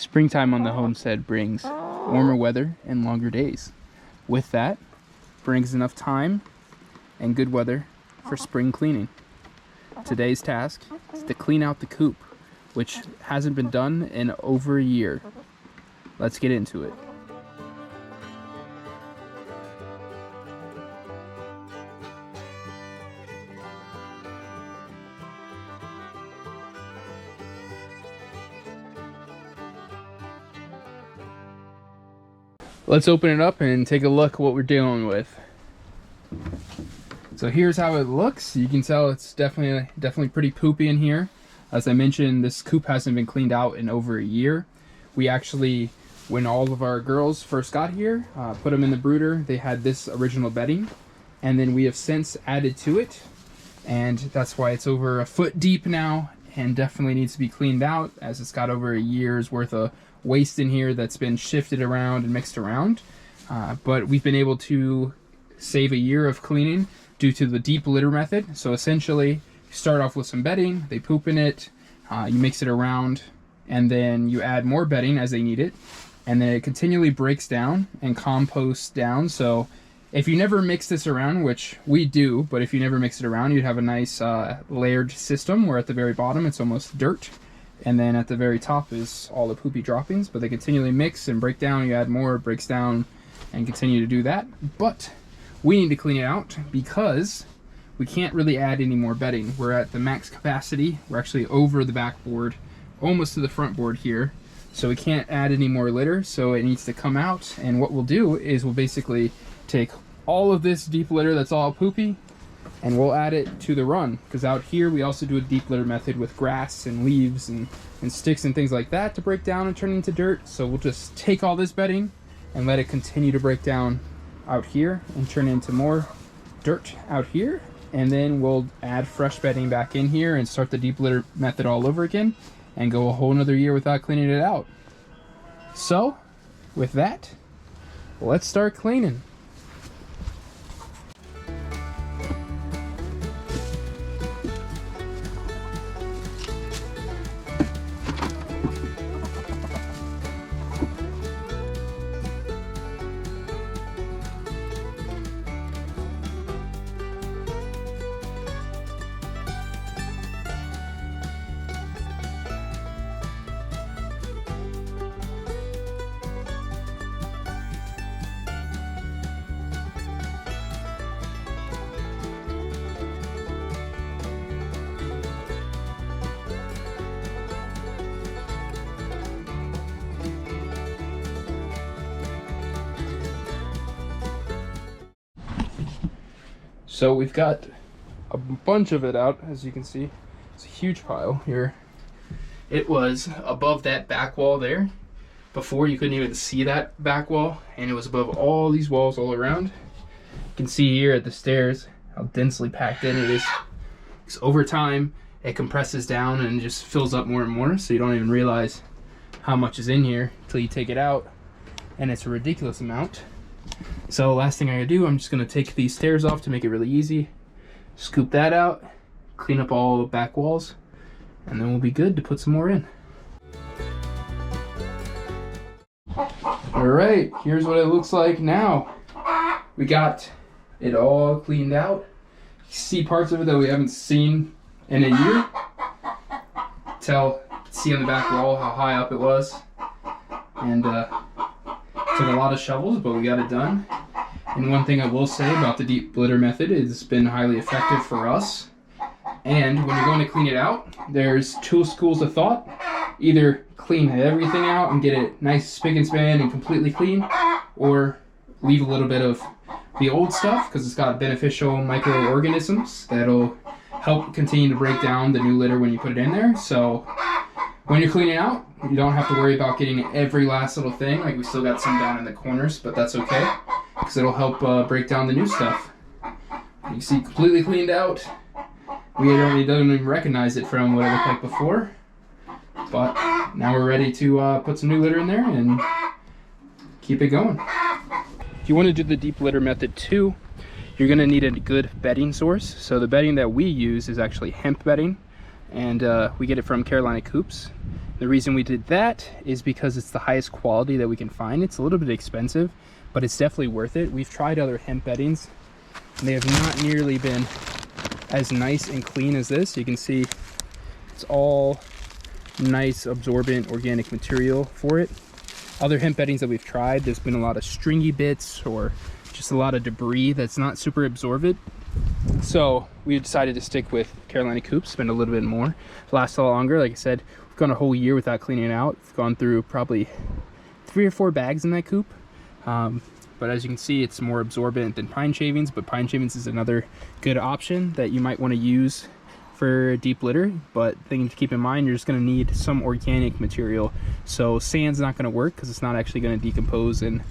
Springtime on the homestead brings warmer weather and longer days. With that, brings enough time and good weather for spring cleaning. Today's task is to clean out the coop, which hasn't been done in over a year. Let's get into it. Let's open it up and take a look what we're dealing with. So here's how it looks. You can tell it's definitely pretty poopy in here. As I mentioned, this coop hasn't been cleaned out in over a year. We actually, when all of our girls first got here, put them in the brooder. They had this original bedding, and then we have since added to it, and that's why it's over a foot deep now and definitely needs to be cleaned out, as it's got over a year's worth of waste in here that's been shifted around and mixed around. But we've been able to save a year of cleaning due to the deep litter method. So essentially, you start off with some bedding, they poop in it, you mix it around, and then you add more bedding as they need it, and then it continually breaks down and composts down. So if you never mix this around, which we do, but if you never mix it around, you'd have a nice layered system where at the very bottom it's almost dirt, and then at the very top is all the poopy droppings. But they continually mix and break down. You add more, it breaks down, and continue to do that. But we need to clean it out because we can't really add any more bedding. We're at the max capacity. We're actually over the backboard, almost to the front board here. So we can't add any more litter, so it needs to come out. And what we'll do is we'll basically take all of this deep litter that's all poopy, and we'll add it to the run, because out here we also do a deep litter method with grass and leaves and sticks and things like that to break down and turn into dirt. So we'll just take all this bedding and let it continue to break down out here and turn into more dirt out here, and then we'll add fresh bedding back in here and start the deep litter method all over again and go a whole nother year without cleaning it out. So with that, let's start cleaning. So we've got a bunch of it out, as you can see. It's a huge pile here. It was above that back wall there. Before, you couldn't even see that back wall, and it was above all these walls all around. You can see here at the stairs how densely packed in it is. Because over time, it compresses down and just fills up more and more, so you don't even realize how much is in here until you take it out, and it's a ridiculous amount. So last thing I'm gonna do, I'm just gonna take these stairs off to make it really easy, scoop that out, clean up all the back walls, and then we'll be good to put some more in. All right, here's what it looks like now. We got it all cleaned out. You see parts of it that we haven't seen in a year. See on the back wall how high up it was, and took a lot of shovels, but we got it done. And one thing I will say about the deep litter method is it's been highly effective for us. And when you're going to clean it out, there's two schools of thought. Either clean everything out and get it nice spick and span and completely clean, or leave a little bit of the old stuff because it's got beneficial microorganisms that'll help continue to break down the new litter when you put it in there. So when you're cleaning out, you don't have to worry about getting every last little thing. Like, we still got some down in the corners, but that's okay because it'll help break down the new stuff. You can see completely cleaned out. We don't even recognize it from what it looked like before. But now we're ready to put some new litter in there and keep it going. If you want to do the deep litter method too, you're going to need a good bedding source. So the bedding that we use is actually hemp bedding. and we get it from Carolina Coops. The reason we did that is because it's the highest quality that we can find. It's a little bit expensive, but it's definitely worth it. We've tried other hemp beddings, and they have not nearly been as nice and clean as this. You can see it's all nice absorbent organic material for it. Other hemp beddings that we've tried, there's been a lot of stringy bits or just a lot of debris that's not super absorbent. So we decided to stick with Carolina Coops, spend a little bit more, last a lot longer. Like I said, we've gone a whole year without cleaning it out. We've gone through probably 3 or 4 bags in that coop. But as you can see, it's more absorbent than pine shavings, but pine shavings is another good option that you might want to use for deep litter. But thing to keep in mind, you're just going to need some organic material. So sand's not going to work because it's not actually going to decompose and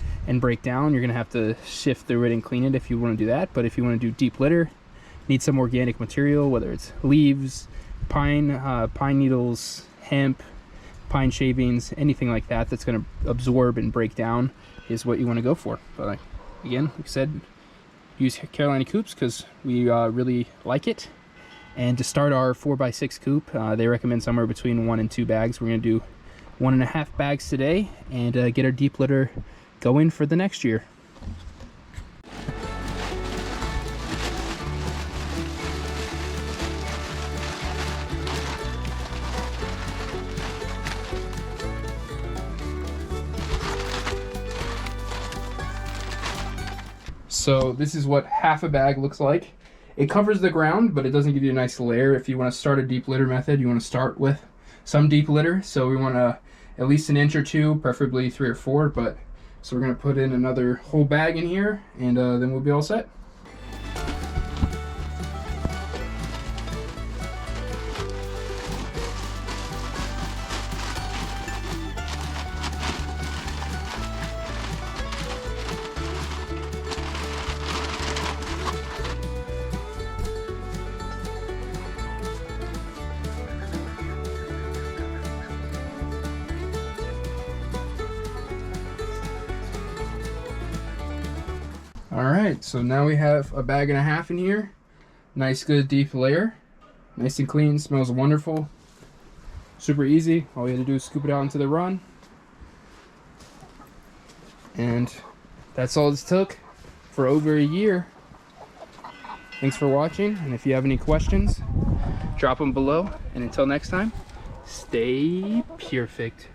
break down. You're going to have to sift through it and clean it if you want to do that. But if you want to do deep litter, need some organic material, whether it's leaves, pine needles, hemp, pine shavings, anything like that that's going to absorb and break down is what you want to go for. But again, like I said, use Carolina Coops because we really like it. And to start our 4x6 coop, they recommend somewhere between 1 and 2 bags. We're going to do 1.5 bags today and get our deep litter going for the next year. So this is what half a bag looks like. It covers the ground, but it doesn't give you a nice layer. If you want to start a deep litter method, you want to start with some deep litter. So we want to at least 1 inch or 2, preferably 3 or 4. But so we're going to put in another whole bag in here, and then we'll be all set. Alright, so now we have a bag and a half in here. Nice, good, deep layer. Nice and clean, smells wonderful. Super easy. All we had to do is scoop it out into the run. And that's all this took for over a year. Thanks for watching, and if you have any questions, drop them below. And until next time, stay Pyrfect.